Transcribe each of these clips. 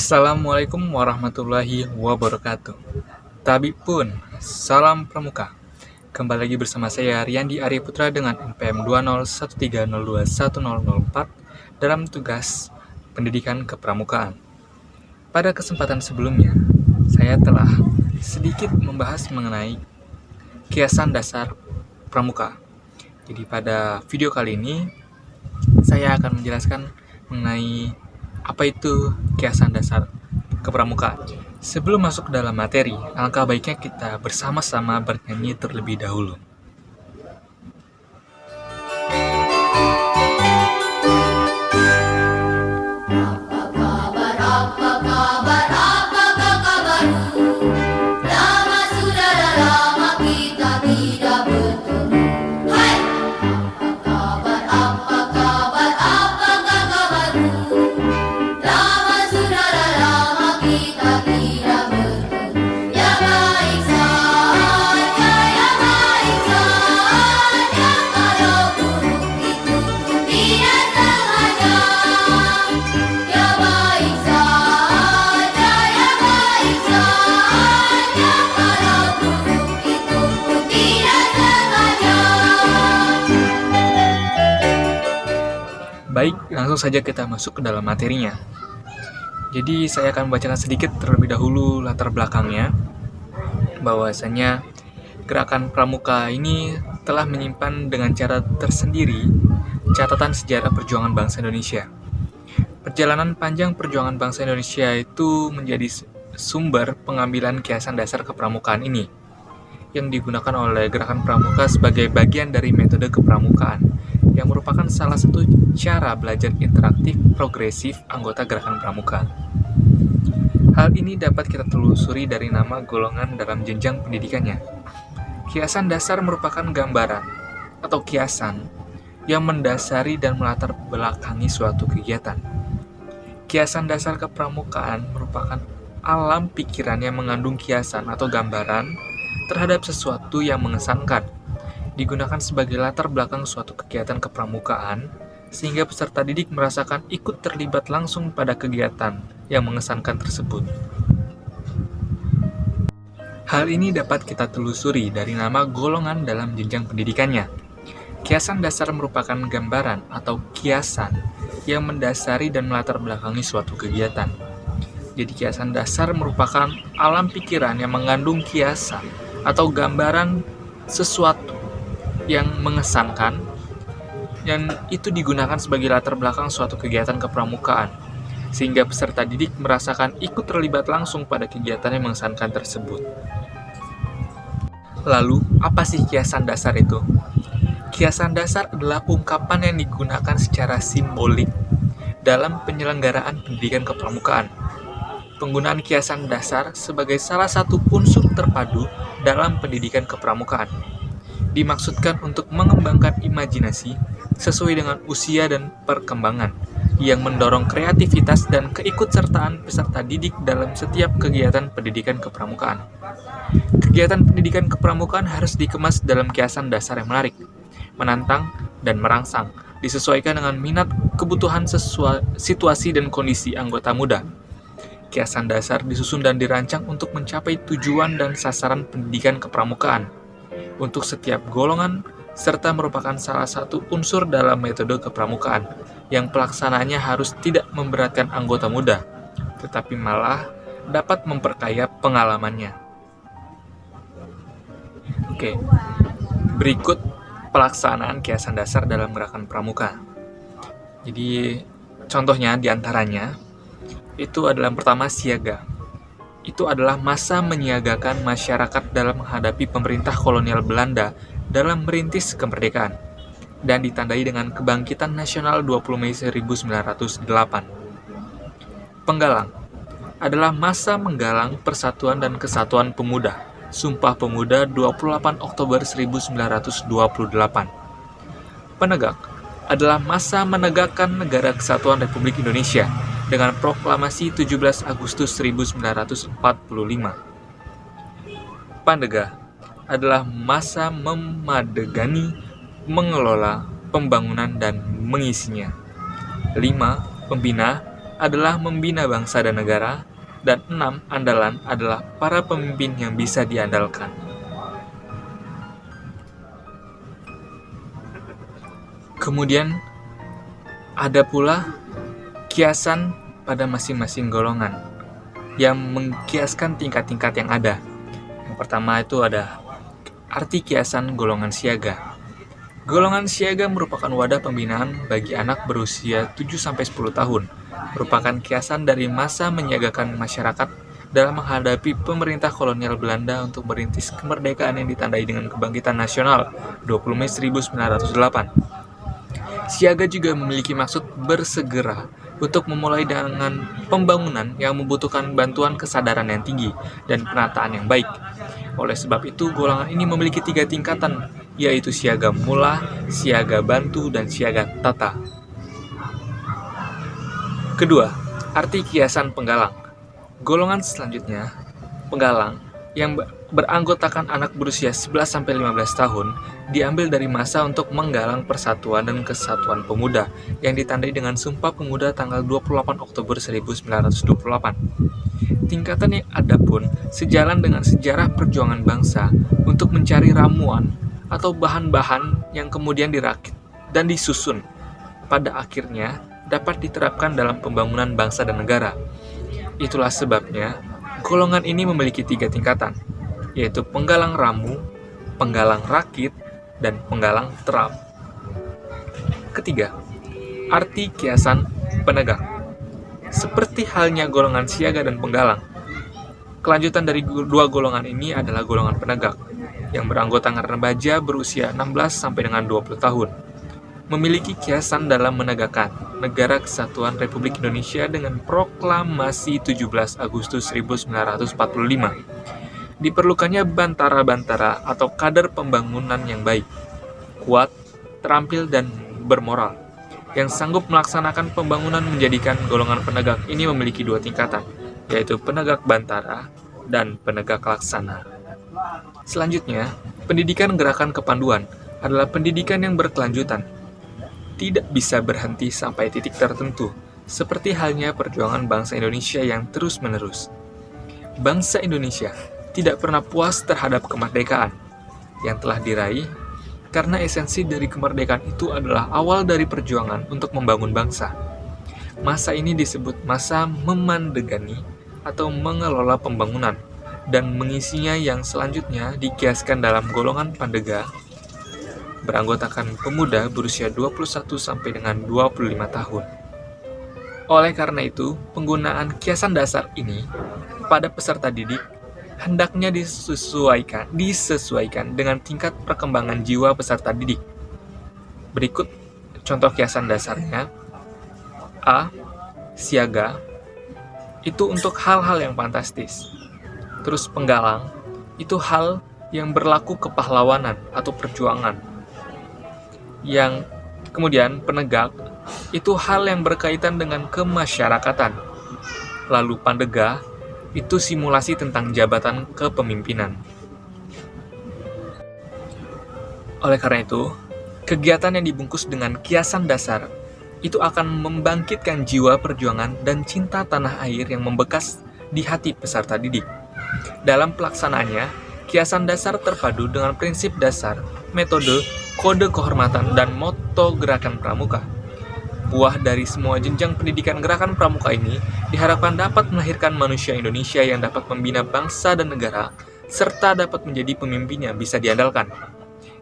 Assalamualaikum warahmatullahi wabarakatuh. Tabib pun, salam pramuka. Kembali lagi bersama saya Riyandi Arya Putra dengan NPM 20130210004 dalam tugas pendidikan kepramukaan. Pada kesempatan sebelumnya, saya telah sedikit membahas mengenai kiasan dasar pramuka. Jadi pada video kali ini, saya akan menjelaskan mengenai apa itu kiasan dasar kepramukaan. Sebelum masuk ke dalam materi, alangkah baiknya kita bersama-sama bernyanyi terlebih dahulu. Baik, langsung saja kita masuk ke dalam materinya. Jadi saya akan membacakan sedikit terlebih dahulu latar belakangnya, bahwasanya gerakan pramuka ini telah menyimpan dengan cara tersendiri catatan sejarah perjuangan bangsa Indonesia. Perjalanan panjang perjuangan bangsa Indonesia itu menjadi sumber pengambilan kiasan dasar kepramukaan ini, yang digunakan oleh gerakan pramuka sebagai bagian dari metode kepramukaan, yang merupakan salah satu cara belajar interaktif progresif anggota gerakan pramuka. Hal ini dapat kita telusuri dari nama golongan dalam jenjang pendidikannya. Kiasan dasar merupakan gambaran atau kiasan yang mendasari dan melatar belakangi suatu kegiatan. Kiasan dasar kepramukaan merupakan alam pikiran yang mengandung kiasan atau gambaran terhadap sesuatu yang mengesankan, digunakan sebagai latar belakang suatu kegiatan kepramukaan, sehingga peserta didik merasakan ikut terlibat langsung pada kegiatan yang mengesankan tersebut. Hal ini dapat kita telusuri dari nama golongan dalam jenjang pendidikannya. Kiasan dasar merupakan gambaran atau kiasan yang mendasari dan melatar belakangi suatu kegiatan. Jadi kiasan dasar merupakan alam pikiran yang mengandung kiasan atau gambaran sesuatu yang mengesankan, dan itu digunakan sebagai latar belakang suatu kegiatan kepramukaan, sehingga peserta didik merasakan ikut terlibat langsung pada kegiatan yang mengesankan tersebut. Lalu, apa sih kiasan dasar itu? Kiasan dasar adalah ungkapan yang digunakan secara simbolik dalam penyelenggaraan pendidikan kepramukaan. Penggunaan kiasan dasar sebagai salah satu unsur terpadu dalam pendidikan kepramukaan dimaksudkan untuk mengembangkan imajinasi sesuai dengan usia dan perkembangan, yang mendorong kreativitas dan keikutsertaan peserta didik dalam setiap kegiatan pendidikan kepramukaan. Kegiatan pendidikan kepramukaan harus dikemas dalam kiasan dasar yang menarik, menantang, dan merangsang, disesuaikan dengan minat, kebutuhan, situasi, dan kondisi anggota muda. Kiasan dasar disusun dan dirancang untuk mencapai tujuan dan sasaran pendidikan kepramukaan untuk setiap golongan, serta merupakan salah satu unsur dalam metode kepramukaan yang pelaksanaannya harus tidak memberatkan anggota muda, tetapi malah dapat memperkaya pengalamannya. Oke, berikut pelaksanaan kiasan dasar dalam gerakan pramuka. Jadi, contohnya diantaranya, itu adalah yang pertama siaga. Itu adalah masa menyiagakan masyarakat dalam menghadapi pemerintah kolonial Belanda dalam merintis kemerdekaan, dan ditandai dengan kebangkitan nasional 20 Mei 1908. Penggalang adalah masa menggalang persatuan dan kesatuan pemuda, Sumpah Pemuda 28 Oktober 1928. Penegak adalah masa menegakkan Negara Kesatuan Republik Indonesia dengan proklamasi 17 Agustus 1945. Pandega adalah masa memadegani, mengelola pembangunan dan mengisinya. 5. Pembina adalah membina bangsa dan negara, dan 6 andalan adalah para pemimpin yang bisa diandalkan. Kemudian ada pula kiasan pada masing-masing golongan yang mengkiaskan tingkat-tingkat yang ada. Yang pertama itu ada arti kiasan golongan siaga. Golongan siaga merupakan wadah pembinaan bagi anak berusia 7-10 tahun, merupakan kiasan dari masa menyiagakan masyarakat dalam menghadapi pemerintah kolonial Belanda untuk merintis kemerdekaan yang ditandai dengan kebangkitan nasional 20 Mei 1908. Siaga juga memiliki maksud bersegera untuk memulai dengan pembangunan yang membutuhkan bantuan kesadaran yang tinggi dan penataan yang baik. Oleh sebab itu, golongan ini memiliki 3 tingkatan, yaitu siaga mula, siaga bantu, dan siaga tata. Kedua, arti kiasan penggalang. Golongan selanjutnya, penggalang, yang beranggotakan anak berusia 11-15 tahun, diambil dari masa untuk menggalang persatuan dan kesatuan pemuda, yang ditandai dengan Sumpah Pemuda tanggal 28 Oktober 1928. Tingkatan yang ada pun sejalan dengan sejarah perjuangan bangsa untuk mencari ramuan atau bahan-bahan yang kemudian dirakit dan disusun pada akhirnya dapat diterapkan dalam pembangunan bangsa dan negara. Itulah sebabnya golongan ini memiliki 3 tingkatan, yaitu penggalang ramu, penggalang rakit, dan penggalang terap. Ketiga, arti kiasan penegak. Seperti halnya golongan siaga dan penggalang, kelanjutan dari 2 golongan ini adalah golongan penegak, yang beranggotakan remaja berusia 16 sampai dengan 20 tahun, memiliki kiasan dalam menegakkan Negara Kesatuan Republik Indonesia dengan Proklamasi 17 Agustus 1945. Diperlukannya bantara-bantara atau kader pembangunan yang baik, kuat, terampil, dan bermoral, yang sanggup melaksanakan pembangunan. Menjadikan golongan penegak ini memiliki 2 tingkatan, yaitu penegak bantara dan penegak laksana. Selanjutnya, pendidikan gerakan kepanduan adalah pendidikan yang berkelanjutan, tidak bisa berhenti sampai titik tertentu, seperti halnya perjuangan bangsa Indonesia yang terus-menerus. Bangsa Indonesia tidak pernah puas terhadap kemerdekaan yang telah diraih, karena esensi dari kemerdekaan itu adalah awal dari perjuangan untuk membangun bangsa. Masa ini disebut masa memandegani atau mengelola pembangunan, dan mengisinya yang selanjutnya dikiaskan dalam golongan pandega, beranggotakan pemuda berusia 21 sampai dengan 25 tahun. Oleh karena itu, penggunaan kiasan dasar ini pada peserta didik hendaknya disesuaikan dengan tingkat perkembangan jiwa peserta didik. Berikut contoh kiasan dasarnya. A. Siaga, itu untuk hal-hal yang fantastis. Terus penggalang, itu hal yang berlaku kepahlawanan atau perjuangan. Yang kemudian penegak, itu hal yang berkaitan dengan kemasyarakatan. Lalu pandega, itu simulasi tentang jabatan kepemimpinan. Oleh karena itu, kegiatan yang dibungkus dengan kiasan dasar itu akan membangkitkan jiwa perjuangan dan cinta tanah air yang membekas di hati peserta didik. Dalam pelaksanaannya, kiasan dasar terpadu dengan prinsip dasar, metode, kode kehormatan, dan moto gerakan pramuka. Buah dari semua jenjang pendidikan gerakan pramuka ini diharapkan dapat melahirkan manusia Indonesia yang dapat membina bangsa dan negara, serta dapat menjadi pemimpin yang bisa diandalkan.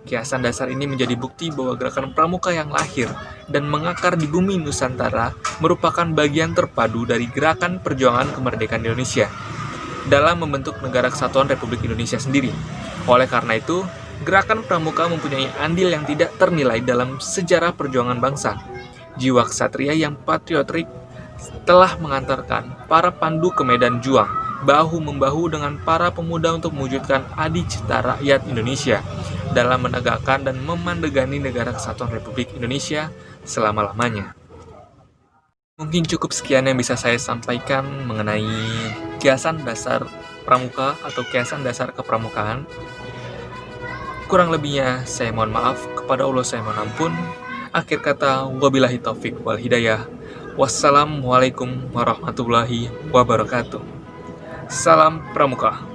Kiasan dasar ini menjadi bukti bahwa gerakan pramuka yang lahir dan mengakar di bumi Nusantara merupakan bagian terpadu dari gerakan perjuangan kemerdekaan Indonesia dalam membentuk Negara Kesatuan Republik Indonesia sendiri. Oleh karena itu, gerakan pramuka mempunyai andil yang tidak ternilai dalam sejarah perjuangan bangsa. Jiwa ksatria yang patriotik telah mengantarkan para pandu ke medan juang, bahu-membahu dengan para pemuda untuk mewujudkan adicita rakyat Indonesia dalam menegakkan dan memandegani Negara Kesatuan Republik Indonesia selama-lamanya. Mungkin cukup sekian yang bisa saya sampaikan mengenai kiasan dasar pramuka atau kiasan dasar kepramukaan. Kurang lebihnya saya mohon maaf, kepada Allah saya mohon ampun. Akhir kata, wabillahi taufik wal hidayah. Wassalamualaikum warahmatullahi wabarakatuh. Salam Pramuka.